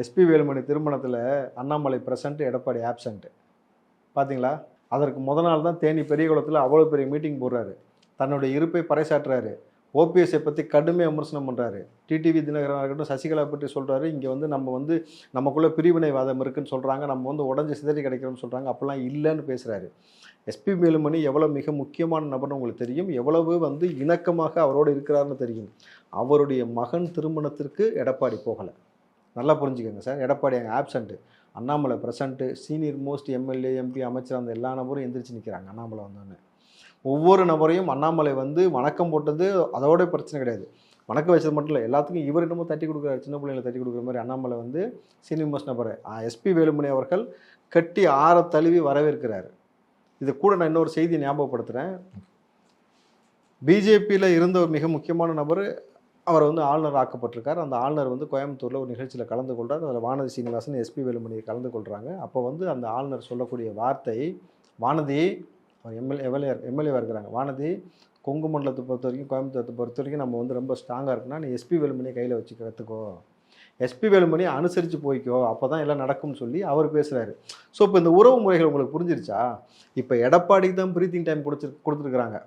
SP Velumani திருமணத்தில் Annamalai present, Edappadi absent. பார்த்தீங்களா? அதற்கு நாள் தான் தேனி பெரியகுளத்தில் அவ்வளோ பெரிய மீட்டிங் போடுறாரு. தன்னுடைய இருப்பை பறைசாற்றுறாரு. ஓபிஎஸ்ஸை பற்றி கடுமையாக விமர்சனம் பண்ணுறாரு. டிடிவி தினகரனாக இருக்கட்டும், சசிகலா பற்றி சொல்கிறாரு. இங்கே நமக்குள்ளே பிரிவினைவாதம் இருக்குன்னு சொல்கிறாங்க, நம்ம உடஞ்சி சிதறி கிடைக்கிறோம்னு சொல்கிறாங்க. அப்படிலாம் இல்லைன்னு பேசுகிறாரு. எஸ்பி வேலுமணி எவ்வளோ மிக முக்கியமான நபர்னு உங்களுக்கு தெரியும். எவ்வளவு இணக்கமாக அவரோடு இருக்கிறாருன்னு தெரியும். அவருடைய மகன் திருமணத்திற்கு எடப்பாடி போகலை. நல்லா புரிஞ்சுக்கோங்க சார். எடப்பாடி அங்கே absent, Annamalai present. Senior most MLA, MP, அமைச்சர் அந்த எல்லா நபரும் எந்திரிச்சு நிற்கிறாங்க அண்ணாமலை வந்தோடனே. ஒவ்வொரு நபரையும் அண்ணாமலை வணக்கம் போட்டது அதோட பிரச்சனை கிடையாது. வணக்கம் வச்சது மட்டும் இல்லை, எல்லாத்துக்கும் இவர் இன்னமும் தட்டி கொடுக்குறாரு. சின்ன பிள்ளைங்களை தட்டி கொடுக்குற மாதிரி அண்ணாமலை சீனியர் மோஸ்ட் நபர் எஸ்பி வேலுமணி அவர்கள் கட்டி ஆற தழுவி வரவேற்கிறார். இது கூட நான் இன்னொரு செய்தி ஞாபகப்படுத்துகிறேன். பிஜேபியில் இருந்த ஒரு மிக முக்கியமான நபர் அவர் ஆளுநர் ஆக்கப்பட்டிருக்கார். அந்த ஆளுநர் கோயம்புத்தூரில் ஒரு நிகழ்ச்சியில் கலந்து கொள்கிறார். அதில் வானதி சீனிவாசன், எஸ்பி வேலுமணியை கலந்து கொள்கிறாங்க. அப்போ அந்த ஆளுநர் சொல்லக்கூடிய வார்த்தை, வானதி எம்எல்ஏவாக இருக்கிறாங்க, வானதி கொங்கு மண்டலத்தை பொறுத்த வரைக்கும், கோயம்புத்தூரத்தை பொறுத்த வரைக்கும் நம்ம ரொம்ப ஸ்ட்ராங்காக இருக்குன்னா நீ எஸ்பி வேலுமணியை கையில் வச்சு கற்றுக்கோ, எஸ்பி வேலுமணியை அனுசரித்து போய்க்கோ, அப்போ தான் எல்லாம் நடக்கும்னு சொல்லி அவர் பேசுகிறாரு. ஸோ இப்போ இந்த உறவு முறைகள் உங்களுக்கு புரிஞ்சிருச்சா? இப்போ எடப்பாடிக்கு தான் ப்ரீத்திங் டைம் கொடுத்துருக்குறாங்க.